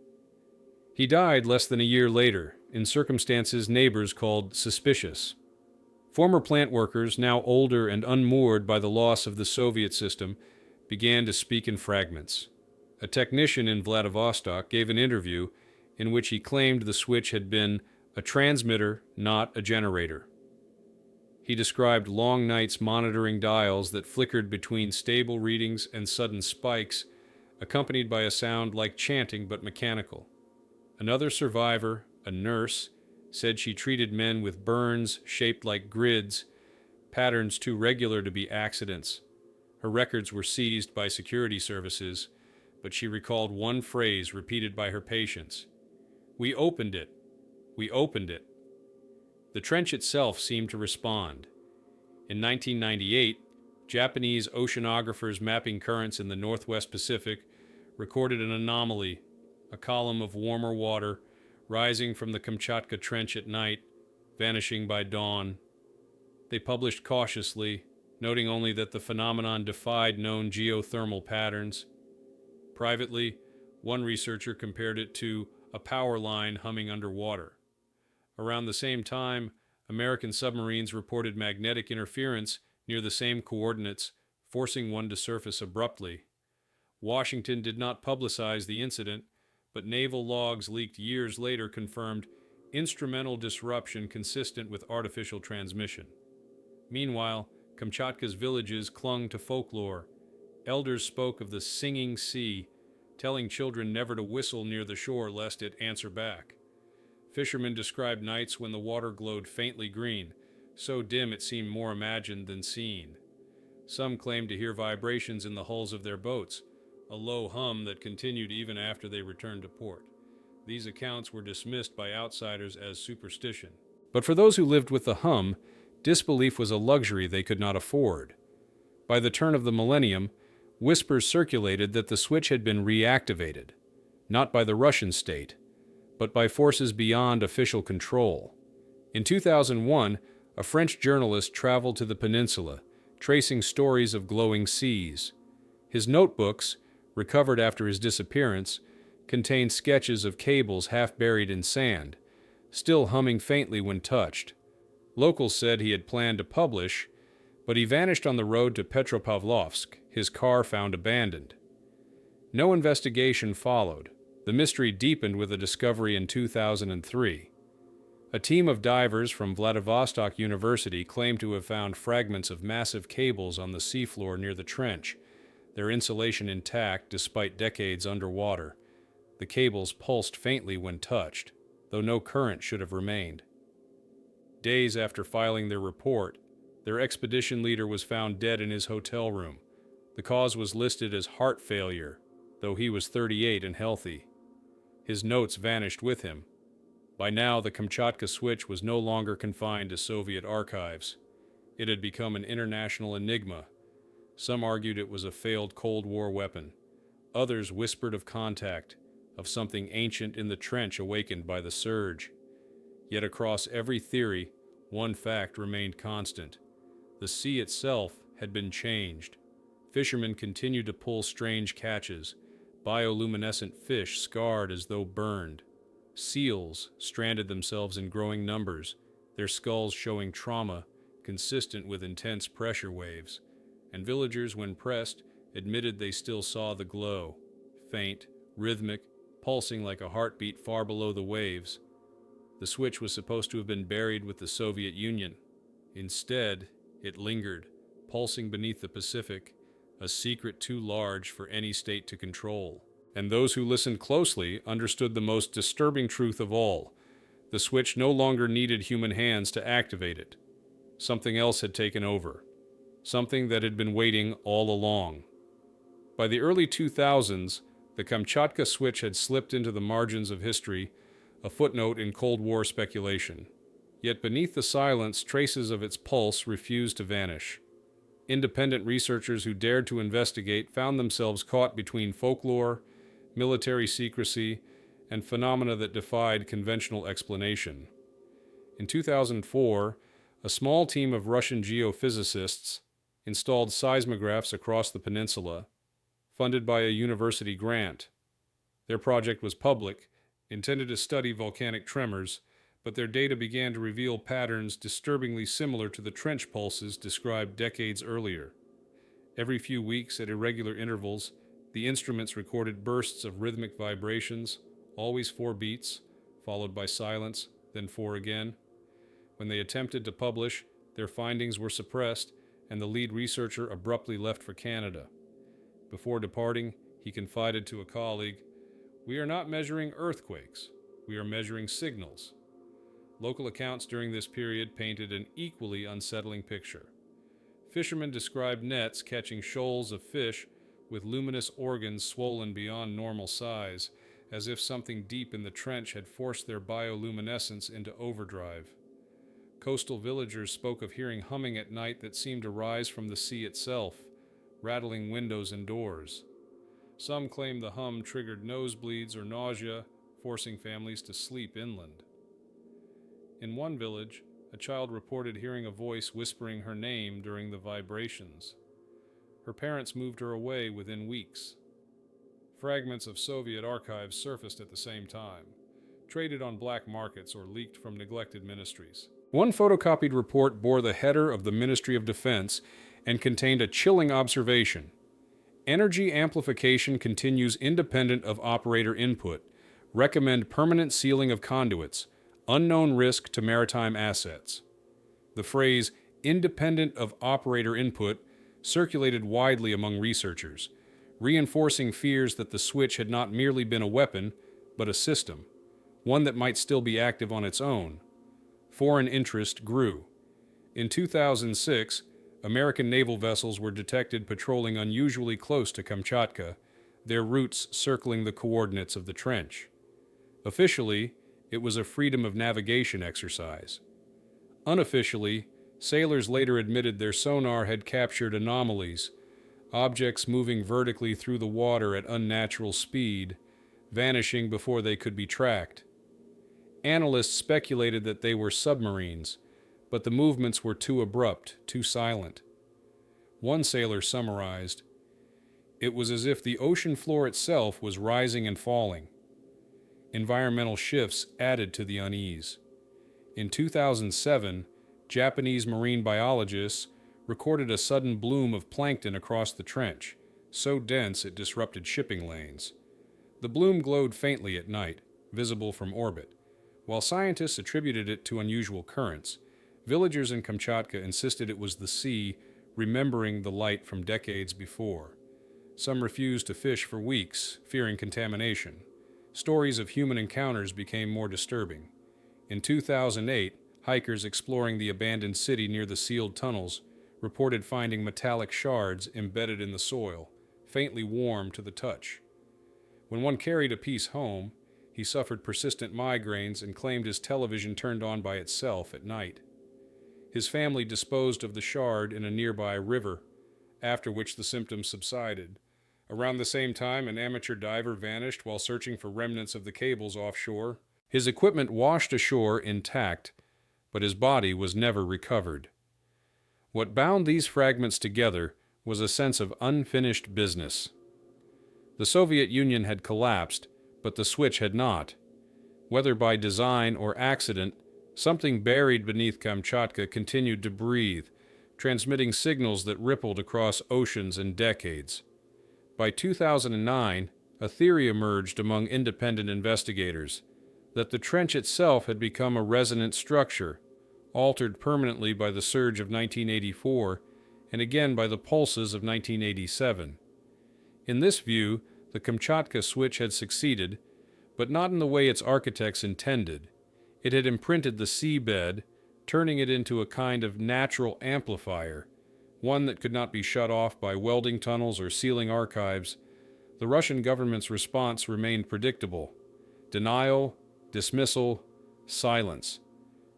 He died less than a year later, in circumstances neighbors called suspicious. Former plant workers, now older and unmoored by the loss of the Soviet system, began to speak in fragments. A technician in Vladivostok gave an interview in which he claimed the switch had been a transmitter, not a generator. He described long nights monitoring dials that flickered between stable readings and sudden spikes, accompanied by a sound like chanting but mechanical. Another survivor, a nurse, said she treated men with burns shaped like grids, patterns too regular to be accidents. Her records were seized by security services, but she recalled one phrase repeated by her patients. "We opened it. We opened it." The trench itself seemed to respond. In 1998, Japanese oceanographers mapping currents in the Northwest Pacific recorded an anomaly, a column of warmer water rising from the Kamchatka Trench at night, vanishing by dawn. They published cautiously, noting only that the phenomenon defied known geothermal patterns. Privately, one researcher compared it to a power line humming underwater. Around the same time, American submarines reported magnetic interference near the same coordinates, forcing one to surface abruptly. Washington did not publicize the incident, but naval logs leaked years later confirmed instrumental disruption consistent with artificial transmission. Meanwhile, Kamchatka's villages clung to folklore. Elders spoke of the singing sea, telling children never to whistle near the shore lest it answer back. Fishermen described nights when the water glowed faintly green, so dim it seemed more imagined than seen. Some claimed to hear vibrations in the hulls of their boats, a low hum that continued even after they returned to port. These accounts were dismissed by outsiders as superstition. But for those who lived with the hum, disbelief was a luxury they could not afford. By the turn of the millennium, whispers circulated that the switch had been reactivated, not by the Russian state, but by forces beyond official control. In 2001, a French journalist traveled to the peninsula, tracing stories of glowing seas. His notebooks, recovered after his disappearance, contained sketches of cables half buried in sand, still humming faintly when touched. Locals said he had planned to publish, but he vanished on the road to Petropavlovsk, his car found abandoned. No investigation followed. The mystery deepened with a discovery in 2003. A team of divers from Vladivostok University claimed to have found fragments of massive cables on the seafloor near the trench, their insulation intact despite decades underwater. The cables pulsed faintly when touched, though no current should have remained. Days after filing their report, their expedition leader was found dead in his hotel room. The cause was listed as heart failure, though he was 38 and healthy. His notes vanished with him. By now, the Kamchatka switch was no longer confined to Soviet archives. It had become an international enigma. Some argued it was a failed Cold War weapon. Others whispered of contact, of something ancient in the trench awakened by the surge. Yet across every theory, one fact remained constant. The sea itself had been changed. Fishermen continued to pull strange catches, bioluminescent fish scarred as though burned. Seals stranded themselves in growing numbers, their skulls showing trauma consistent with intense pressure waves, and villagers, when pressed, admitted they still saw the glow, faint, rhythmic, pulsing like a heartbeat far below the waves. The switch was supposed to have been buried with the Soviet Union. Instead, it lingered, pulsing beneath the Pacific, a secret too large for any state to control. And those who listened closely understood the most disturbing truth of all. The switch no longer needed human hands to activate it. Something else had taken over. Something that had been waiting all along. By the early 2000s, the Kamchatka switch had slipped into the margins of history, a footnote in Cold War speculation. Yet beneath the silence, traces of its pulse refused to vanish. Independent researchers who dared to investigate found themselves caught between folklore, military secrecy, and phenomena that defied conventional explanation. In 2004, a small team of Russian geophysicists installed seismographs across the peninsula, funded by a university grant. Their project was public, intended to study volcanic tremors, but their data began to reveal patterns disturbingly similar to the trench pulses described decades earlier. Every few weeks, at irregular intervals, the instruments recorded bursts of rhythmic vibrations, always 4 beats, followed by silence, then 4 again. When they attempted to publish, their findings were suppressed, and the lead researcher abruptly left for Canada. Before departing, he confided to a colleague, "We are not measuring earthquakes, we are measuring signals." Local accounts during this period painted an equally unsettling picture. Fishermen described nets catching shoals of fish with luminous organs swollen beyond normal size, as if something deep in the trench had forced their bioluminescence into overdrive. Coastal villagers spoke of hearing humming at night that seemed to rise from the sea itself, rattling windows and doors. Some claimed the hum triggered nosebleeds or nausea, forcing families to sleep inland. In one village, a child reported hearing a voice whispering her name during the vibrations. Her parents moved her away within weeks. Fragments of Soviet archives surfaced at the same time, traded on black markets or leaked from neglected ministries. One photocopied report bore the header of the Ministry of Defense and contained a chilling observation. Energy amplification continues independent of operator input. Recommend permanent sealing of conduits. Unknown risk to maritime assets. The phrase, independent of operator input, circulated widely among researchers, reinforcing fears that the switch had not merely been a weapon, but a system, one that might still be active on its own. Foreign interest grew. In 2006, American naval vessels were detected patrolling unusually close to Kamchatka, their routes circling the coordinates of the trench. Officially, it was a freedom of navigation exercise. Unofficially, Sailors later admitted their sonar had captured anomalies, objects moving vertically through the water at unnatural speed, vanishing before they could be tracked. Analysts speculated that they were submarines, but the movements were too abrupt, too silent. One sailor summarized, "It was as if the ocean floor itself was rising and falling." Environmental shifts added to the unease. In 2007, Japanese marine biologists recorded a sudden bloom of plankton across the trench, so dense it disrupted shipping lanes. The bloom glowed faintly at night, visible from orbit. While scientists attributed it to unusual currents, villagers in Kamchatka insisted it was the sea remembering the light from decades before. Some refused to fish for weeks, fearing contamination. Stories of human encounters became more disturbing. In 2008, hikers exploring the abandoned city near the sealed tunnels reported finding metallic shards embedded in the soil, faintly warm to the touch. When one carried a piece home, he suffered persistent migraines and claimed his television turned on by itself at night. His family disposed of the shard in a nearby river, after which the symptoms subsided. Around the same time, an amateur diver vanished while searching for remnants of the cables offshore. His equipment washed ashore intact, but his body was never recovered. What bound these fragments together was a sense of unfinished business. The Soviet Union had collapsed, but the switch had not. Whether by design or accident, something buried beneath Kamchatka continued to breathe, transmitting signals that rippled across oceans and decades. By 2009, a theory emerged among independent investigators that the trench itself had become a resonant structure, altered permanently by the surge of 1984 and again by the pulses of 1987. In this view, the Kamchatka switch had succeeded, but not in the way its architects intended. It had imprinted the seabed, turning it into a kind of natural amplifier, one that could not be shut off by welding tunnels or sealing archives. The Russian government's response remained predictable: denial, dismissal, silence.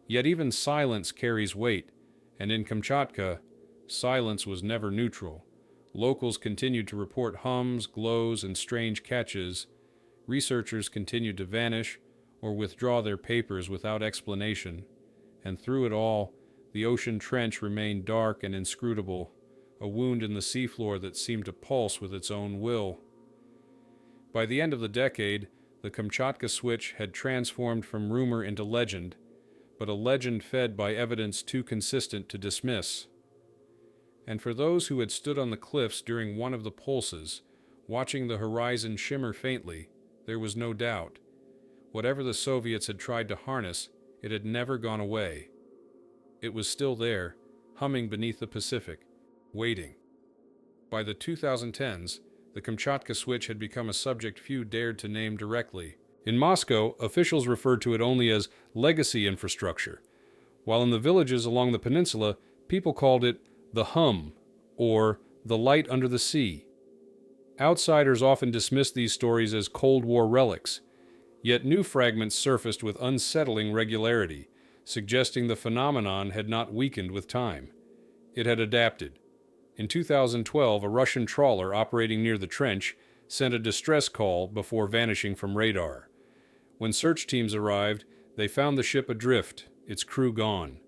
Yet even silence carries weight, and in Kamchatka, silence was never neutral. Locals continued to report hums, glows, and strange catches. Researchers continued to vanish or withdraw their papers without explanation. And through it all, the ocean trench remained dark and inscrutable, a wound in the seafloor that seemed to pulse with its own will. By the end of the decade, the Kamchatka switch had transformed from rumor into legend, but a legend fed by evidence too consistent to dismiss. And for those who had stood on the cliffs during one of the pulses, watching the horizon shimmer faintly, there was no doubt. Whatever the Soviets had tried to harness, it had never gone away. It was still there, humming beneath the Pacific, waiting. By the 2010s, the Kamchatka switch had become a subject few dared to name directly. In Moscow, officials referred to it only as legacy infrastructure, while in the villages along the peninsula, people called it the hum, or the light under the sea. Outsiders often dismissed these stories as Cold War relics, yet new fragments surfaced with unsettling regularity, suggesting the phenomenon had not weakened with time. It had adapted. In 2012, a Russian trawler operating near the trench sent a distress call before vanishing from radar. When search teams arrived, they found the ship adrift, its crew gone.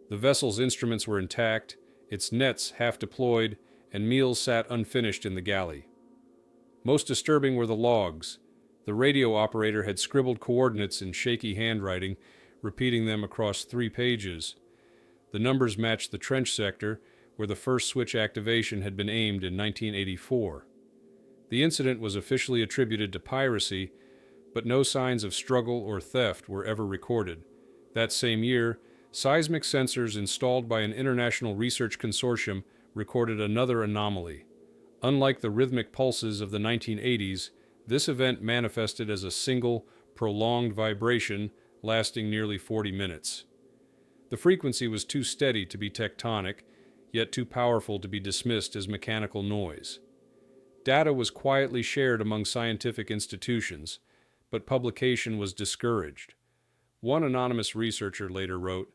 The vessel's instruments were intact, its nets half deployed, and meals sat unfinished in the galley. Most disturbing were the logs. The radio operator had scribbled coordinates in shaky handwriting, repeating them across 3 pages. The numbers matched the trench sector, where the first switch activation had been aimed in 1984. The incident was officially attributed to piracy, but no signs of struggle or theft were ever recorded. That same year, seismic sensors installed by an international research consortium recorded another anomaly. Unlike the rhythmic pulses of the 1980s, this event manifested as a single, prolonged vibration lasting nearly 40 minutes. The frequency was too steady to be tectonic, yet too powerful to be dismissed as mechanical noise. Data was quietly shared among scientific institutions, but publication was discouraged. One anonymous researcher later wrote,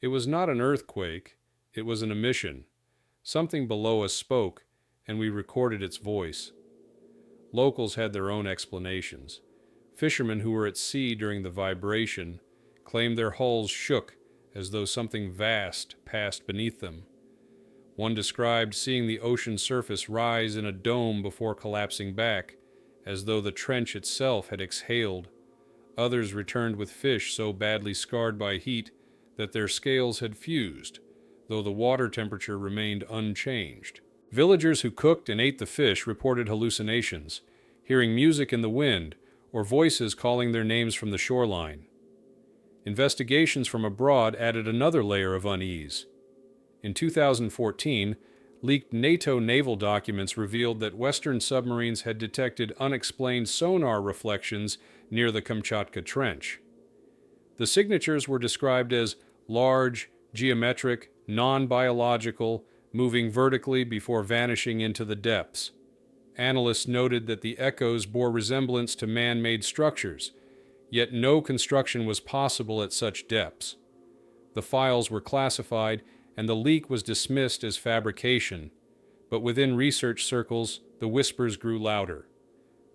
It was not an earthquake, it was an emission. Something below us spoke, and we recorded its voice. Locals had their own explanations. Fishermen who were at sea during the vibration claimed their hulls shook as though something vast passed beneath them. One described seeing the ocean surface rise in a dome before collapsing back, as though the trench itself had exhaled. Others returned with fish so badly scarred by heat that their scales had fused, though the water temperature remained unchanged. Villagers who cooked and ate the fish reported hallucinations, hearing music in the wind or voices calling their names from the shoreline. Investigations from abroad added another layer of unease. In 2014, leaked NATO naval documents revealed that Western submarines had detected unexplained sonar reflections near the Kamchatka Trench. The signatures were described as large, geometric, non-biological, moving vertically before vanishing into the depths. Analysts noted that the echoes bore resemblance to man-made structures, yet no construction was possible at such depths. The files were classified, and the leak was dismissed as fabrication, but within research circles, the whispers grew louder.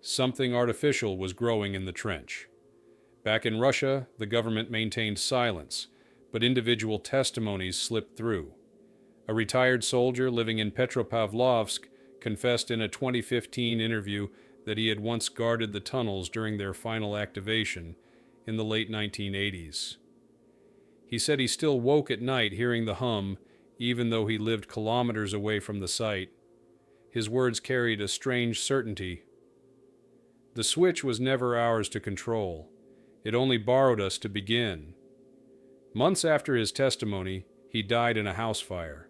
Something artificial was growing in the trench. Back in Russia, the government maintained silence, but individual testimonies slipped through. A retired soldier living in Petropavlovsk confessed in a 2015 interview that he had once guarded the tunnels during their final activation in the late 1980s. He said he still woke at night hearing the hum, even though he lived kilometers away from the site. His words carried a strange certainty. The switch was never ours to control. It only borrowed us to begin. Months after his testimony, he died in a house fire.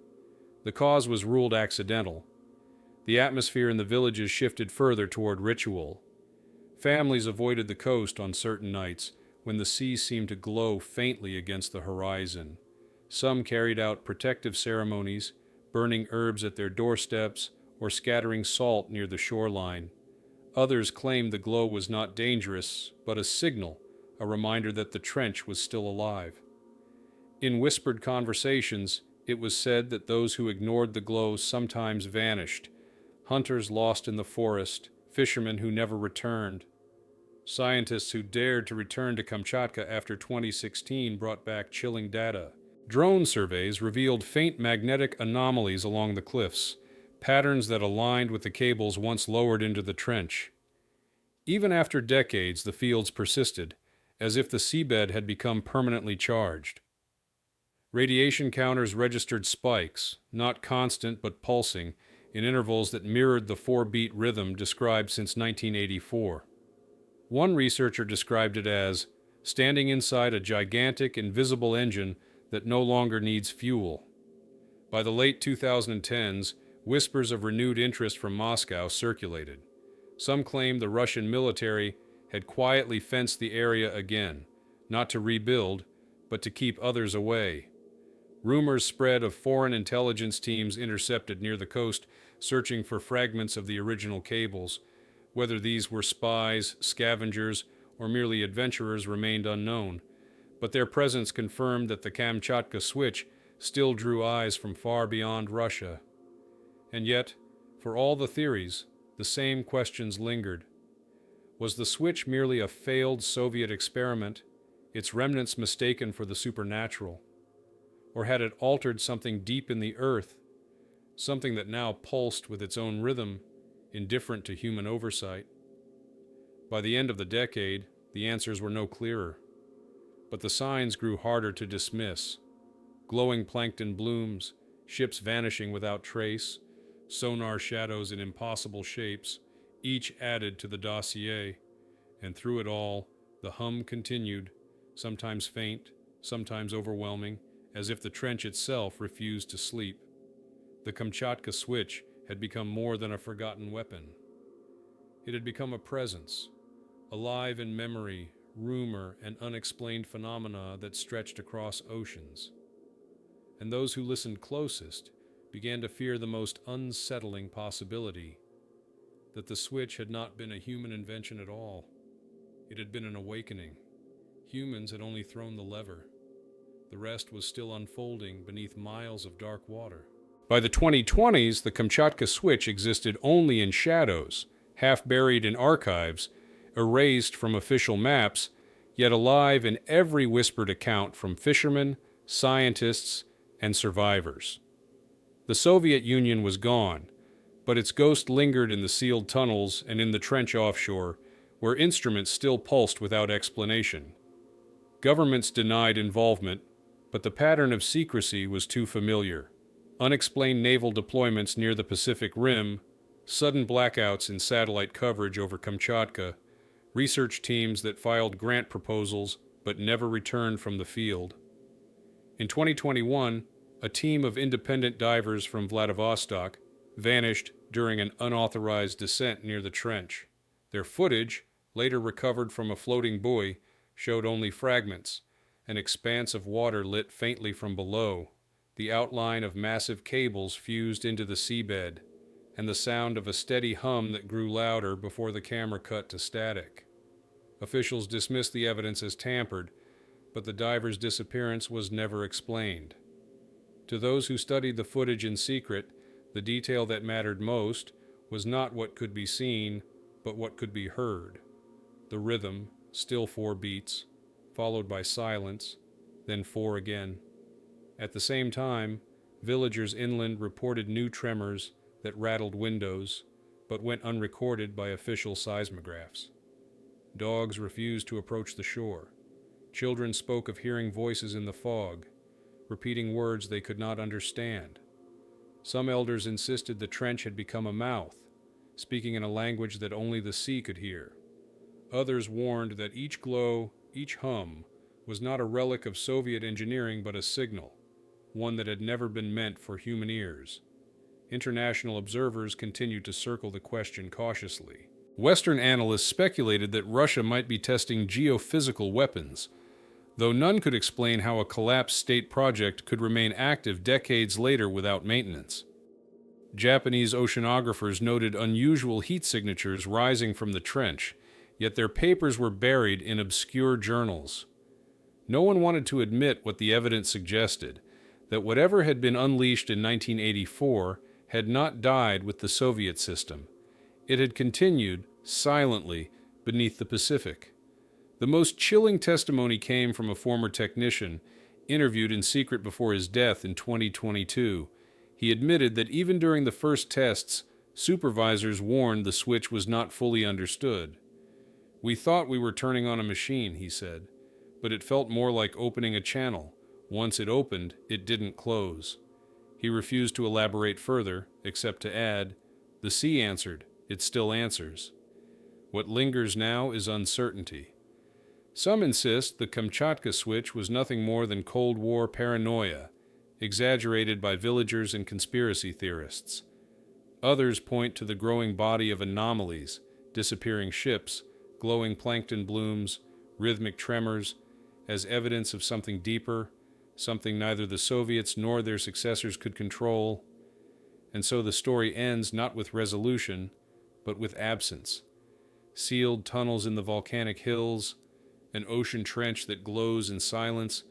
The cause was ruled accidental. The atmosphere in the villages shifted further toward ritual. Families avoided the coast on certain nights when the sea seemed to glow faintly against the horizon. Some carried out protective ceremonies, burning herbs at their doorsteps or scattering salt near the shoreline. Others claimed the glow was not dangerous, but a signal, a reminder that the trench was still alive. In whispered conversations, it was said that those who ignored the glow sometimes vanished. Hunters lost in the forest, fishermen who never returned. Scientists who dared to return to Kamchatka after 2016 brought back chilling data. Drone surveys revealed faint magnetic anomalies along the cliffs, patterns that aligned with the cables once lowered into the trench. Even after decades, the fields persisted, as if the seabed had become permanently charged. Radiation counters registered spikes, not constant but pulsing, in intervals that mirrored the 4-beat rhythm described since 1984. One researcher described it as standing inside a gigantic, invisible engine that no longer needs fuel. By the late 2010s, whispers of renewed interest from Moscow circulated. Some claimed the Russian military had quietly fenced the area again, not to rebuild, but to keep others away. Rumors spread of foreign intelligence teams intercepted near the coast, searching for fragments of the original cables. Whether these were spies, scavengers, or merely adventurers remained unknown, but their presence confirmed that the Kamchatka switch still drew eyes from far beyond Russia. And yet, for all the theories, the same questions lingered. Was the switch merely a failed Soviet experiment, its remnants mistaken for the supernatural? Or had it altered something deep in the earth, something that now pulsed with its own rhythm, indifferent to human oversight? By the end of the decade, the answers were no clearer, but the signs grew harder to dismiss. Glowing plankton blooms, ships vanishing without trace, sonar shadows in impossible shapes, each added to the dossier, and through it all, the hum continued, sometimes faint, sometimes overwhelming, as if the trench itself refused to sleep. The Kamchatka switch had become more than a forgotten weapon. It had become a presence, alive in memory, rumor, and unexplained phenomena that stretched across oceans. And those who listened closest began to fear the most unsettling possibility, that the switch had not been a human invention at all. It had been an awakening. Humans had only thrown the lever. The rest was still unfolding beneath miles of dark water. By the 2020s, the Kamchatka Switch existed only in shadows, half buried in archives, erased from official maps, yet alive in every whispered account from fishermen, scientists, and survivors. The Soviet Union was gone, but its ghost lingered in the sealed tunnels and in the trench offshore, where instruments still pulsed without explanation. Governments denied involvement, but the pattern of secrecy was too familiar. Unexplained naval deployments near the Pacific Rim, sudden blackouts in satellite coverage over Kamchatka, research teams that filed grant proposals but never returned from the field. In 2021, a team of independent divers from Vladivostok vanished during an unauthorized descent near the trench. Their footage, later recovered from a floating buoy, showed only fragments, an expanse of water lit faintly from below, the outline of massive cables fused into the seabed, and the sound of a steady hum that grew louder before the camera cut to static. Officials dismissed the evidence as tampered, but the diver's disappearance was never explained. To those who studied the footage in secret, the detail that mattered most was not what could be seen, but what could be heard. The rhythm, still 4 beats, followed by silence, then 4 again. At the same time, villagers inland reported new tremors that rattled windows, but went unrecorded by official seismographs. Dogs refused to approach the shore. Children spoke of hearing voices in the fog, repeating words they could not understand. Some elders insisted the trench had become a mouth, speaking in a language that only the sea could hear. Others warned that each glow, each hum, was not a relic of Soviet engineering but a signal, one that had never been meant for human ears. International observers continued to circle the question cautiously. Western analysts speculated that Russia might be testing geophysical weapons, though none could explain how a collapsed state project could remain active decades later without maintenance. Japanese oceanographers noted unusual heat signatures rising from the trench, yet their papers were buried in obscure journals. No one wanted to admit what the evidence suggested, that whatever had been unleashed in 1984 had not died with the Soviet system. It had continued, silently, beneath the Pacific. The most chilling testimony came from a former technician, interviewed in secret before his death in 2022. He admitted that even during the first tests, supervisors warned the switch was not fully understood. "We thought we were turning on a machine," he said, "but it felt more like opening a channel. Once it opened, it didn't close." He refused to elaborate further, except to add, "The sea answered. It still answers." What lingers now is uncertainty. Some insist the Kamchatka Switch was nothing more than Cold War paranoia, exaggerated by villagers and conspiracy theorists. Others point to the growing body of anomalies, disappearing ships, glowing plankton blooms, rhythmic tremors, as evidence of something deeper, something neither the Soviets nor their successors could control. And so the story ends not with resolution, but with absence. Sealed tunnels in the volcanic hills, an ocean trench that glows in silence,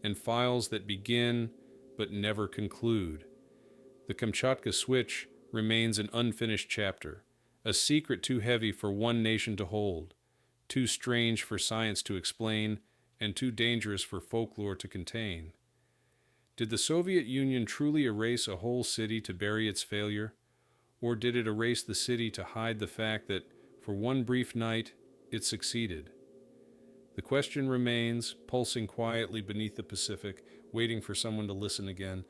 and files that begin but never conclude. The Kamchatka Switch remains an unfinished chapter, a secret too heavy for one nation to hold, too strange for science to explain, and too dangerous for folklore to contain. Did the Soviet Union truly erase a whole city to bury its failure? Or did it erase the city to hide the fact that, for one brief night, it succeeded? The question remains, pulsing quietly beneath the Pacific, waiting for someone to listen again.